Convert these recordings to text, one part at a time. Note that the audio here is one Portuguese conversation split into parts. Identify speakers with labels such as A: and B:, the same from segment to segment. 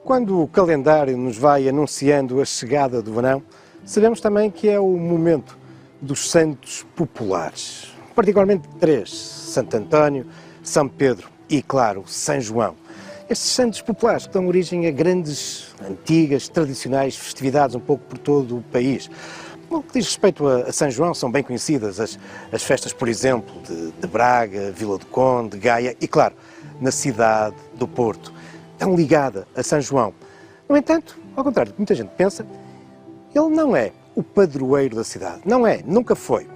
A: Quando o calendário nos vai anunciando a chegada do verão, sabemos também que é o momento dos santos populares, particularmente três: Santo António, São Pedro e, claro, São João. Estes santos populares que dão origem a grandes, antigas, tradicionais festividades um pouco por todo o país. No que diz respeito a São João, são bem conhecidas as festas, por exemplo, de Braga, Vila do Conde, Gaia e, claro, na cidade do Porto, tão ligada a São João. No entanto, ao contrário do que muita gente pensa, ele não é o padroeiro da cidade. Não é, nunca foi.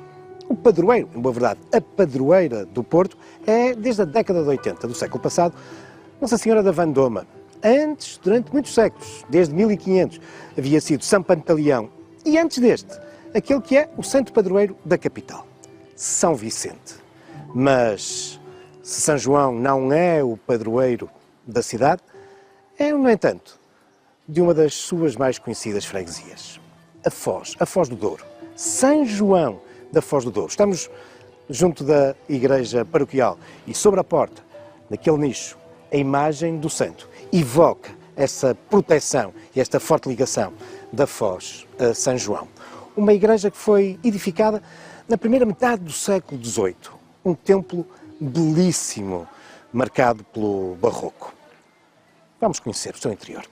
A: O padroeiro, em boa verdade, a padroeira do Porto, é, desde a década de 80 do século passado, Nossa Senhora da Vandoma. Antes, durante muitos séculos, desde 1500, havia sido São Pantaleão. E antes deste, aquele que é o santo padroeiro da capital, São Vicente. Mas, se São João não é o padroeiro da cidade, é, no entanto, de uma das suas mais conhecidas freguesias, a Foz do Douro. São João da Foz do Douro. Estamos junto da igreja paroquial e sobre a porta, naquele nicho, a imagem do santo evoca essa proteção e esta forte ligação da Foz a São João. Uma igreja que foi edificada na primeira metade do século XVIII. Um templo belíssimo, marcado pelo barroco. Vamos conhecer o seu interior.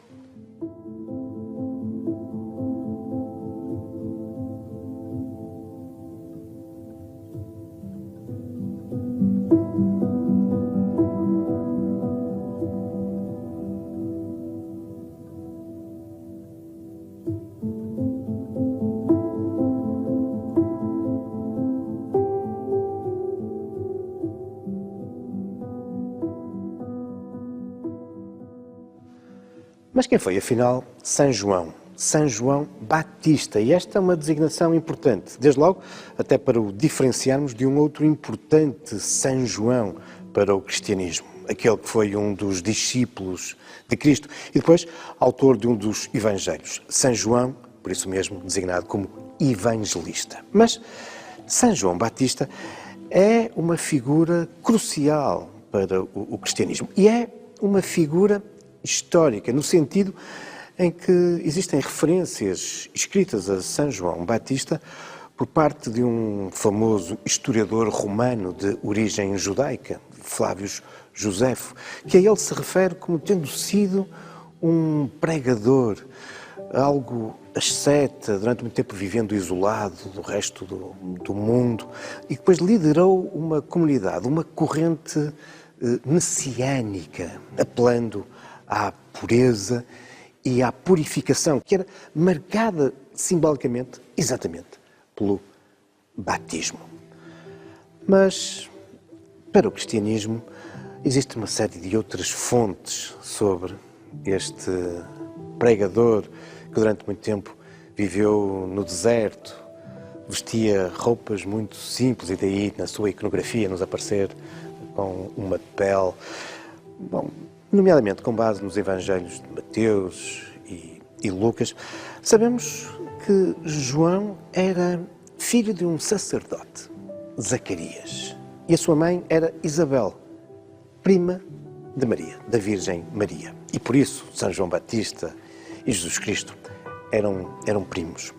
A: Mas quem foi, afinal, São João? São João Batista. E esta é uma designação importante, desde logo, até para o diferenciarmos de um outro importante São João para o cristianismo. Aquele que foi um dos discípulos de Cristo e depois autor de um dos evangelhos. São João, por isso mesmo, designado como evangelista. Mas São João Batista é uma figura crucial para o cristianismo. E é uma figura histórica, no sentido em que existem referências escritas a São João Batista por parte de um famoso historiador romano de origem judaica, Flávio Josefo, que a ele se refere como tendo sido um pregador, algo asceta, durante muito tempo vivendo isolado do resto do mundo, e depois liderou uma comunidade, uma corrente messiânica, apelando à pureza e à purificação, que era marcada simbolicamente, exatamente, pelo batismo. Mas, para o cristianismo, existe uma série de outras fontes sobre este pregador que durante muito tempo viveu no deserto, vestia roupas muito simples e daí, na sua iconografia, nos aparecer com uma pele, nomeadamente com base nos evangelhos de Mateus e Lucas. Sabemos que João era filho de um sacerdote, Zacarias, e a sua mãe era Isabel, prima de Maria, da Virgem Maria. E por isso São João Batista e Jesus Cristo eram primos.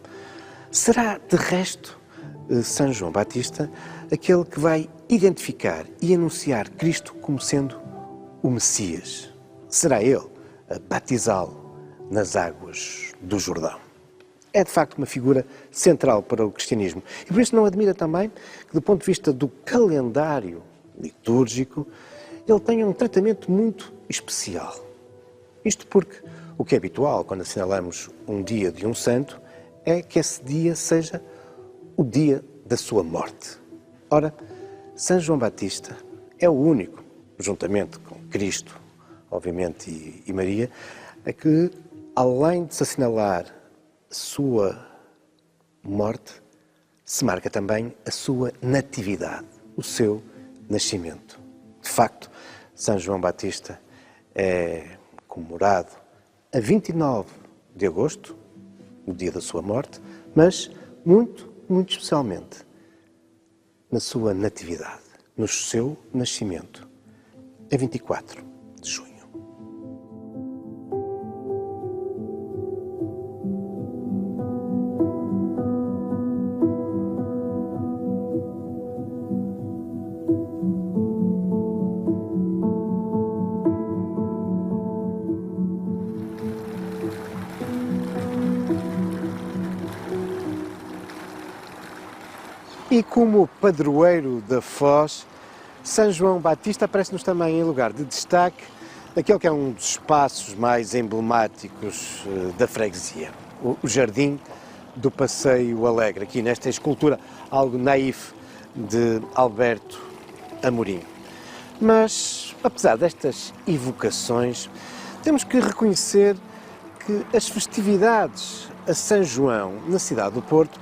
A: Será, de resto, São João Batista aquele que vai identificar e anunciar Cristo como sendo o Messias? Será ele a batizá-lo nas águas do Jordão? É, de facto, uma figura central para o cristianismo. E por isso não admira também que, do ponto de vista do calendário litúrgico, ele tenha um tratamento muito especial. Isto porque o que é habitual quando assinalamos um dia de um santo é que esse dia seja o dia da sua morte. Ora, São João Batista é o único, juntamente com Cristo, obviamente, e Maria, a que, além de se assinalar a sua morte, se marca também a sua natividade, o seu nascimento. De facto, São João Batista é comemorado a 29 de agosto, o dia da sua morte, mas muito, muito especialmente na sua natividade, no seu nascimento, a 24 de junho. E como padroeiro da Foz, São João Batista aparece-nos também em lugar de destaque naquele que é um dos espaços mais emblemáticos da freguesia, o Jardim do Passeio Alegre, aqui nesta escultura algo naif de Alberto Amorim. Mas, apesar destas evocações, temos que reconhecer que as festividades a São João na cidade do Porto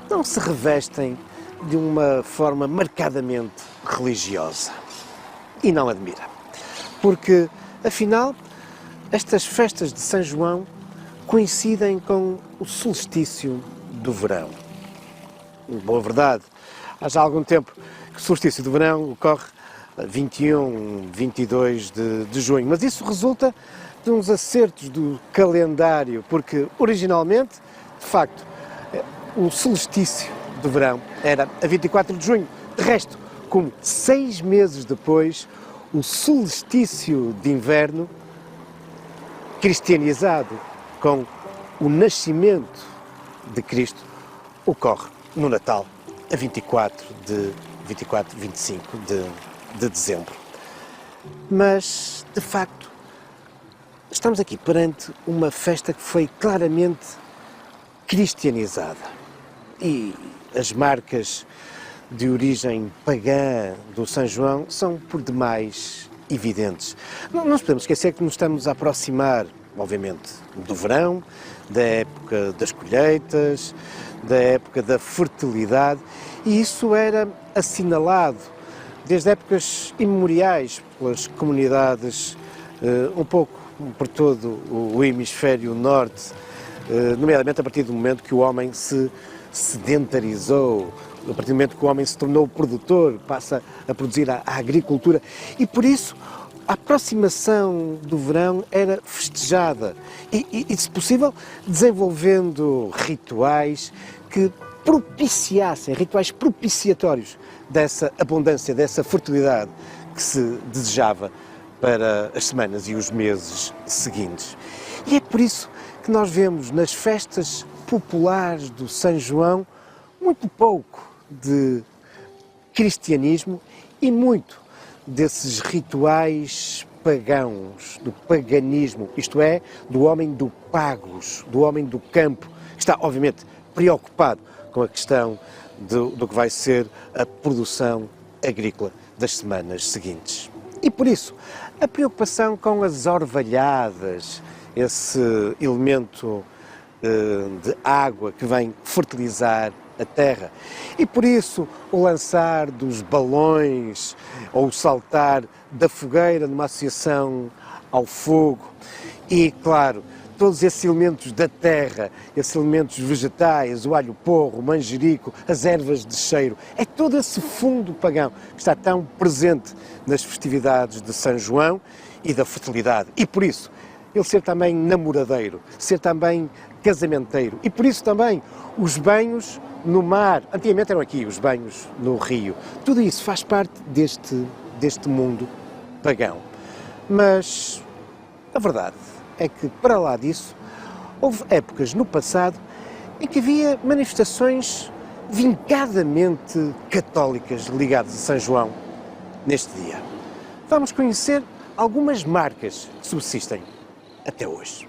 A: não se revestem de uma forma marcadamente religiosa. E não admira. Porque, afinal, estas festas de São João coincidem com o solstício do verão. Boa verdade, há já algum tempo que o solstício do verão ocorre a 21, 22 de junho, mas isso resulta de uns acertos do calendário, porque originalmente, de facto, o solstício do verão era a 24 de junho. De resto, como 6 meses depois, o solstício de inverno, cristianizado com o nascimento de Cristo, ocorre no Natal, a 25 de dezembro. Mas, de facto, estamos aqui perante uma festa que foi claramente cristianizada. E as marcas de origem pagã do São João são por demais evidentes. Não nos podemos esquecer que nos estamos a aproximar, obviamente, do verão, da época das colheitas, da época da fertilidade, e isso era assinalado desde épocas imemoriais pelas comunidades um pouco por todo o hemisfério norte, nomeadamente a partir do momento que o homem se sedentarizou, a partir do momento que o homem se tornou produtor, passa a produzir a agricultura, e por isso a aproximação do verão era festejada e, se possível, desenvolvendo rituais que propiciassem, rituais propiciatórios dessa abundância, dessa fertilidade que se desejava para as semanas e os meses seguintes. E é por isso que nós vemos nas festas populares do São João muito pouco de cristianismo e muito desses rituais pagãos, do paganismo, isto é, do homem do pagos, do homem do campo, que está, obviamente, preocupado com a questão do que vai ser a produção agrícola das semanas seguintes. E por isso, a preocupação com as orvalhadas, esse elemento de água que vem fertilizar a terra. E por isso o lançar dos balões ou o saltar da fogueira numa associação ao fogo e, claro, todos esses elementos da terra, esses elementos vegetais, o alho porro, o manjerico, as ervas de cheiro, é todo esse fundo pagão que está tão presente nas festividades de São João e da fertilidade. E por isso, ele ser também namoradeiro, ser também casamenteiro. E por isso também os banhos no mar, antigamente eram aqui os banhos no rio. Tudo isso faz parte deste mundo pagão. Mas a verdade é que, para lá disso, houve épocas no passado em que havia manifestações vincadamente católicas ligadas a São João neste dia. Vamos conhecer algumas marcas que subsistem até hoje.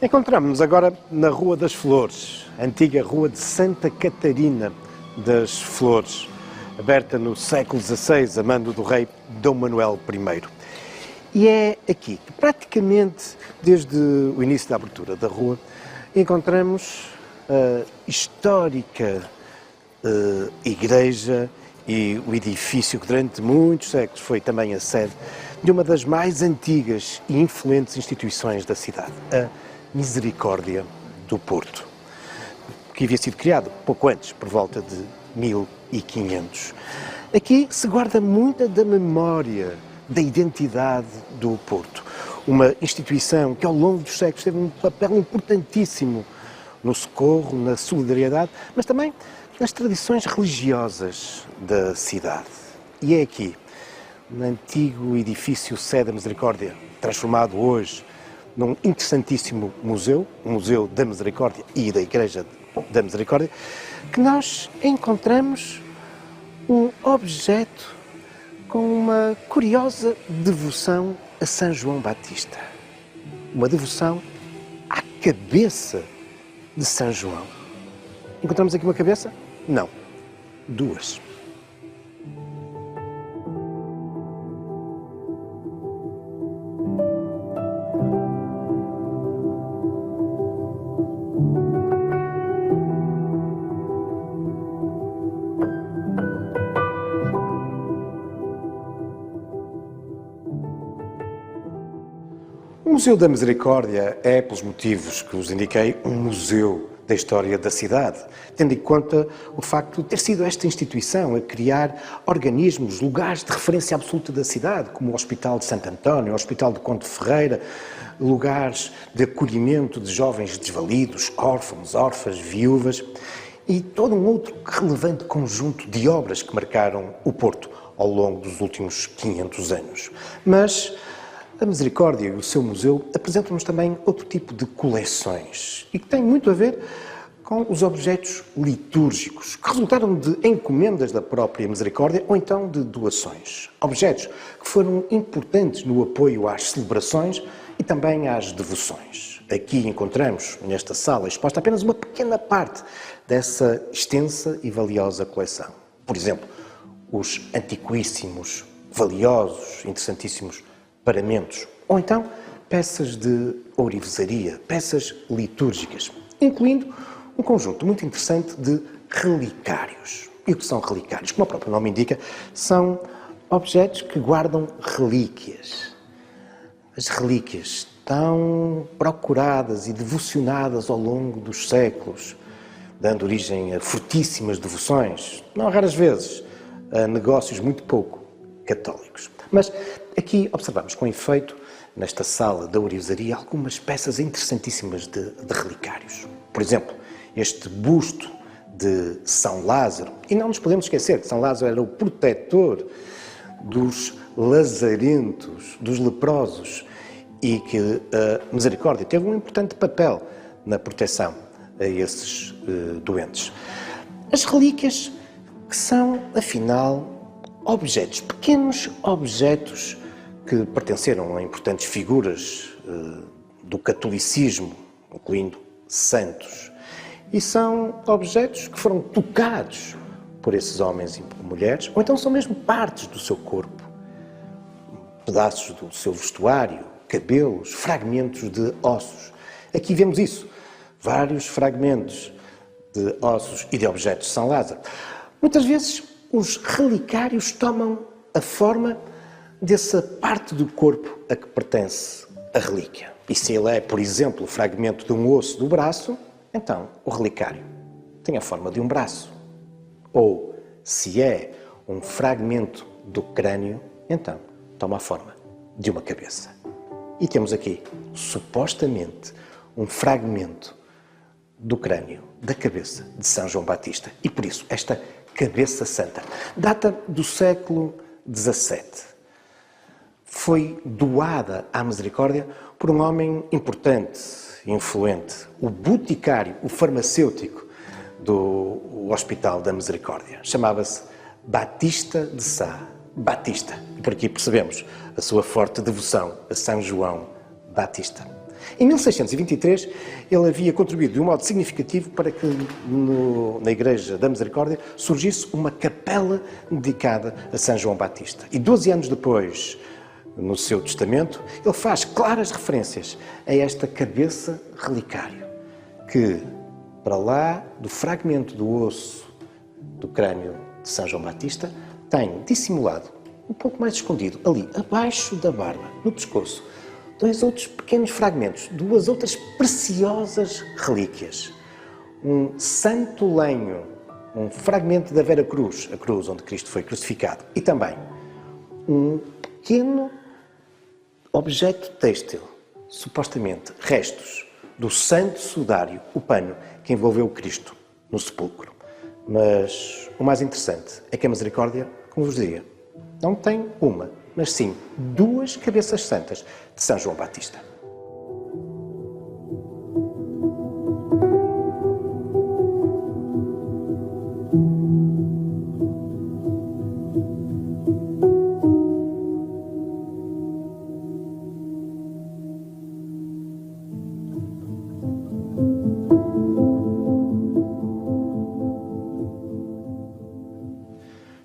A: Encontramos-nos agora na Rua das Flores, a antiga Rua de Santa Catarina das Flores, aberta no século XVI, a mando do rei Dom Manuel I. E é aqui que, praticamente desde o início da abertura da rua, encontramos a histórica igreja e o edifício que durante muitos séculos foi também a sede de uma das mais antigas e influentes instituições da cidade, a Misericórdia do Porto. que havia sido criado pouco antes, por volta de 1500. Aqui se guarda muita da memória, da identidade do Porto. Uma instituição que ao longo dos séculos teve um papel importantíssimo no socorro, na solidariedade, mas também nas tradições religiosas da cidade. E é aqui, no antigo edifício Sé da Misericórdia, transformado hoje num interessantíssimo museu, o Museu da Misericórdia e da Igreja da Misericórdia, que nós encontramos um objeto com uma curiosa devoção a São João Batista. Uma devoção à cabeça de São João. Encontramos aqui uma cabeça? Não. Duas. O Museu da Misericórdia é, pelos motivos que vos indiquei, um museu da história da cidade, tendo em conta o facto de ter sido esta instituição a criar organismos, lugares de referência absoluta da cidade, como o Hospital de Santo António, o Hospital de Conde Ferreira, lugares de acolhimento de jovens desvalidos, órfãos, órfãs, viúvas, e todo um outro relevante conjunto de obras que marcaram o Porto ao longo dos últimos 500 anos. Mas a Misericórdia e o seu museu apresentam-nos também outro tipo de coleções e que tem muito a ver com os objetos litúrgicos que resultaram de encomendas da própria Misericórdia ou então de doações. Objetos que foram importantes no apoio às celebrações e também às devoções. Aqui encontramos, nesta sala, exposta apenas uma pequena parte dessa extensa e valiosa coleção. Por exemplo, os antiquíssimos, valiosos, interessantíssimos paramentos, ou então peças de ourivesaria, peças litúrgicas, incluindo um conjunto muito interessante de relicários. E o que são relicários? Como o próprio nome indica, são objetos que guardam relíquias. As relíquias tão procuradas e devocionadas ao longo dos séculos, dando origem a fortíssimas devoções, não raras vezes a negócios muito pouco católicos. Mas aqui observamos com efeito, nesta sala da ourivesaria, algumas peças interessantíssimas de relicários. Por exemplo, este busto de São Lázaro. E não nos podemos esquecer que São Lázaro era o protetor dos lazarentos, dos leprosos, e que a Misericórdia teve um importante papel na proteção a esses doentes. As relíquias que são, afinal, objetos, pequenos objetos que pertenceram a importantes figuras do catolicismo, incluindo santos. E são objetos que foram tocados por esses homens e mulheres, ou então são mesmo partes do seu corpo, pedaços do seu vestuário, cabelos, fragmentos de ossos. Aqui vemos isso, vários fragmentos de ossos e de objetos de São Lázaro. Muitas vezes os relicários tomam a forma dessa parte do corpo a que pertence a relíquia. E se ele é, por exemplo, o fragmento de um osso do braço, então o relicário tem a forma de um braço. Ou, se é um fragmento do crânio, então toma a forma de uma cabeça. E temos aqui, supostamente, um fragmento do crânio, da cabeça de São João Batista. E por isso, esta cabeça santa data do século XVII. Foi doada à Misericórdia por um homem importante, influente, o boticário, o farmacêutico do Hospital da Misericórdia. Chamava-se Batista de Sá. Batista. E por aqui percebemos a sua forte devoção a São João Batista. Em 1623, ele havia contribuído de um modo significativo para que na Igreja da Misericórdia surgisse uma capela dedicada a São João Batista. E 12 anos depois, no seu testamento, ele faz claras referências a esta cabeça relicário, que, para lá do fragmento do osso do crânio de São João Batista, tem dissimulado, um pouco mais escondido, ali, abaixo da barba, no pescoço, dois outros pequenos fragmentos, duas outras preciosas relíquias. um santo lenho, um fragmento da Vera Cruz, a cruz onde Cristo foi crucificado, e também um pequeno objeto têxtil, supostamente restos do santo sudário, o pano que envolveu Cristo no sepulcro. Mas o mais interessante é que a misericórdia, como vos dizia, não tem uma, mas sim duas cabeças santas de São João Batista.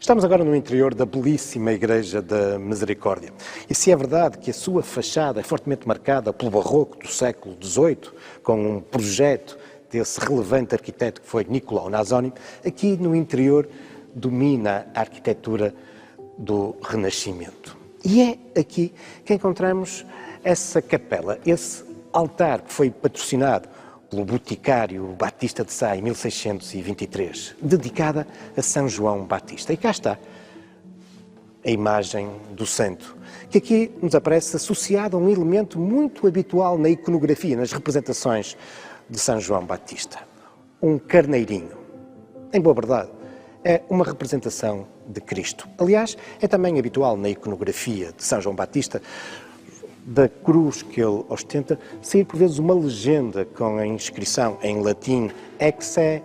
A: Estamos agora no interior da belíssima Igreja da Misericórdia. E se é verdade que a sua fachada é fortemente marcada pelo barroco do século XVIII, com um projeto desse relevante arquiteto que foi Nicolau Nasoni, aqui no interior domina a arquitetura do Renascimento. E é aqui que encontramos essa capela, esse altar que foi patrocinado pelo boticário Batista de Sá em 1623, dedicada a São João Batista. E cá está a imagem do santo, que aqui nos aparece associada a um elemento muito habitual na iconografia, nas representações de São João Batista. Um carneirinho. Em boa verdade, é uma representação de Cristo. Aliás, é também habitual na iconografia de São João Batista, da cruz que ele ostenta, sair por vezes uma legenda com a inscrição em latim Exe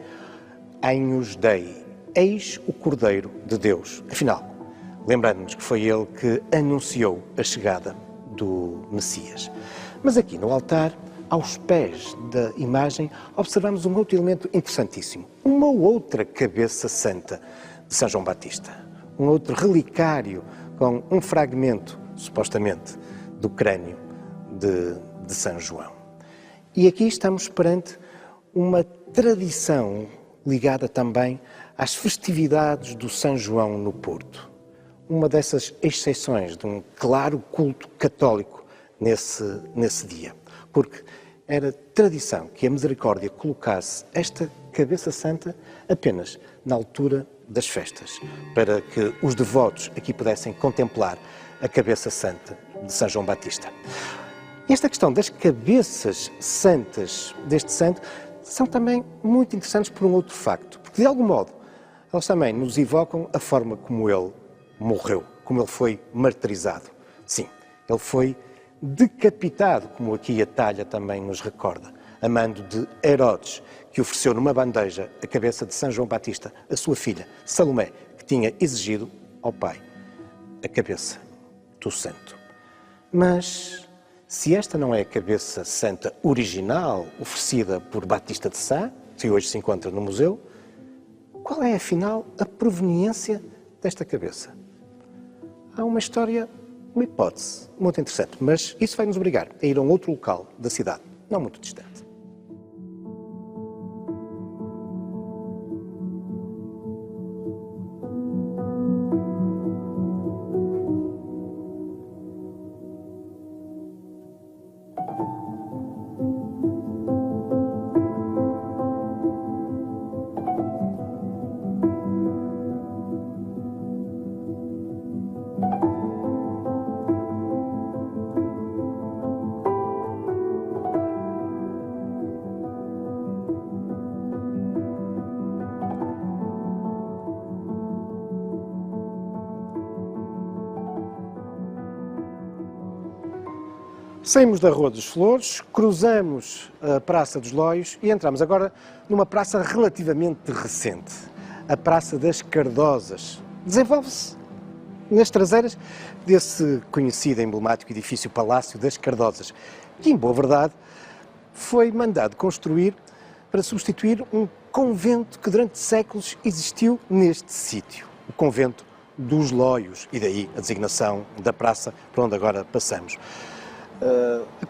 A: Agnus Dei, eis o Cordeiro de Deus. Afinal, lembrando-nos que foi ele que anunciou a chegada do Messias. Mas aqui no altar, aos pés da imagem, observamos um outro elemento interessantíssimo, uma outra cabeça santa de São João Batista, um outro relicário com um fragmento, supostamente, do crânio de São João. E aqui estamos perante uma tradição ligada também às festividades do São João no Porto. Uma dessas exceções de um claro culto católico nesse dia. Porque era tradição que a Misericórdia colocasse esta cabeça santa apenas na altura das festas, para que os devotos aqui pudessem contemplar a cabeça santa de São João Batista. E esta questão das cabeças santas deste santo são também muito interessantes por um outro facto, porque de algum modo elas também nos evocam a forma como ele morreu, como ele foi martirizado. Sim, ele foi decapitado, como aqui a talha também nos recorda, a mando de Herodes, que ofereceu numa bandeja a cabeça de São João Batista, a sua filha, Salomé, que tinha exigido ao pai a cabeça do santo. Mas, se esta não é a cabeça santa original oferecida por Batista de Sá, que hoje se encontra no museu, qual é, afinal, a proveniência desta cabeça? Há uma história, uma hipótese muito interessante, mas isso vai nos obrigar a ir a um outro local da cidade, não muito distante. Saímos da Rua dos Flores, cruzamos a Praça dos Lóios e entramos agora numa praça relativamente recente, a Praça das Cardosas. Desenvolve-se nas traseiras desse conhecido e emblemático edifício Palácio das Cardosas, que, em boa verdade, foi mandado construir para substituir um convento que durante séculos existiu neste sítio, o Convento dos Lóios, e daí a designação da praça por onde agora passamos.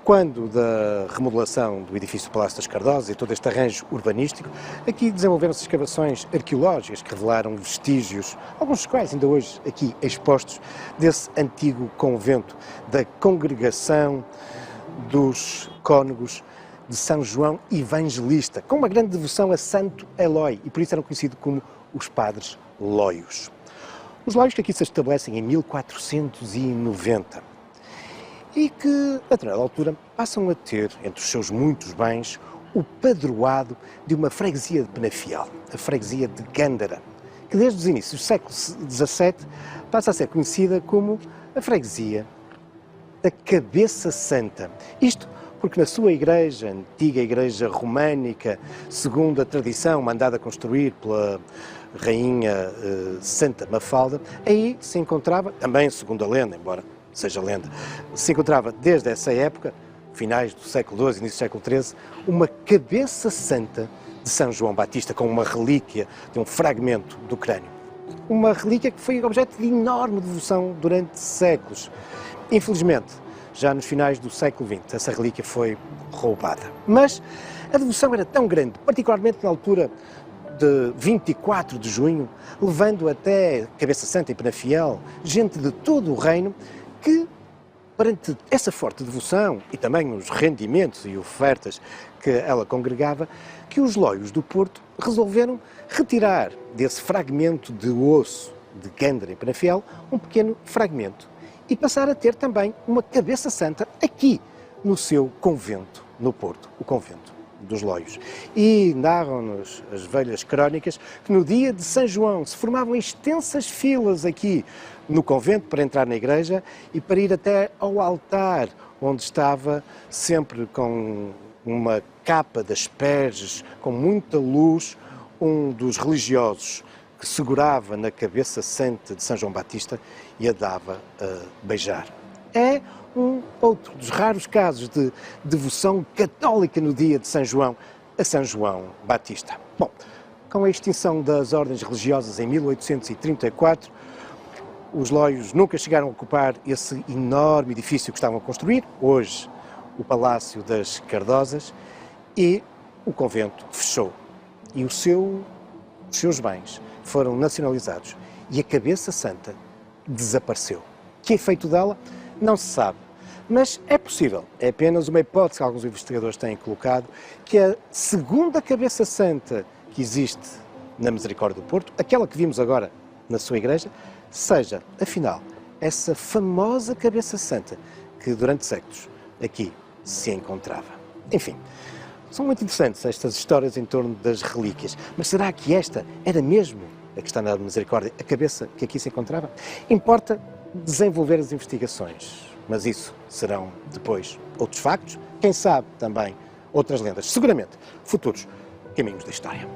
A: Quando da remodelação do edifício Palácio das Cardosas e todo este arranjo urbanístico, aqui desenvolveram-se escavações arqueológicas que revelaram vestígios, alguns dos quais ainda hoje aqui expostos, desse antigo convento da Congregação dos Cônegos de São João Evangelista, com uma grande devoção a Santo Elói, e por isso eram conhecidos como os Padres Lóios. Os Lóios que aqui se estabelecem em 1490 e que, a determinada altura, passam a ter, entre os seus muitos bens, o padroado de uma freguesia de Penafiel, a freguesia de Gândara, que desde os inícios do século XVII passa a ser conhecida como a freguesia da Cabeça Santa. Isto porque na sua igreja, antiga igreja românica, segundo a tradição mandada construir pela rainha Santa Mafalda, aí se encontrava, também segundo a lenda, embora seja lenda, se encontrava desde essa época, finais do século XII, início do século XIII, uma cabeça santa de São João Batista, com uma relíquia de um fragmento do crânio. Uma relíquia que foi objeto de enorme devoção durante séculos. Infelizmente, já nos finais do século XX, essa relíquia foi roubada. Mas a devoção era tão grande, particularmente na altura de 24 de junho, levando até Cabeça Santa e Penafiel, gente de todo o reino, que, perante essa forte devoção e também os rendimentos e ofertas que ela congregava, que os Lóios do Porto resolveram retirar desse fragmento de osso de Gândara e Penafiel um pequeno fragmento e passar a ter também uma cabeça santa aqui no seu convento, no Porto, o convento dos Lóios. E narram-nos as velhas crónicas que no dia de São João se formavam extensas filas aqui no convento para entrar na igreja e para ir até ao altar, onde estava sempre com uma capa de asperges, com muita luz, um dos religiosos que segurava na cabeça santa de São João Batista e a dava a beijar. É um outro dos raros casos de devoção católica no dia de São João a São João Batista. Bom, com a extinção das ordens religiosas em 1834, os Lóios nunca chegaram a ocupar esse enorme edifício que estavam a construir, hoje o Palácio das Cardosas, e o convento fechou. E os seus bens foram nacionalizados e a cabeça santa desapareceu. Que efeito dela? Não se sabe. Mas é possível, é apenas uma hipótese que alguns investigadores têm colocado, que a segunda cabeça santa que existe na Misericórdia do Porto, aquela que vimos agora na sua igreja, seja, afinal, essa famosa cabeça santa que durante séculos aqui se encontrava. Enfim, são muito interessantes estas histórias em torno das relíquias, mas será que esta era mesmo a que está na Misericórdia, a cabeça que aqui se encontrava? Importa desenvolver as investigações, mas isso serão depois outros factos, quem sabe também outras lendas, seguramente futuros caminhos da história.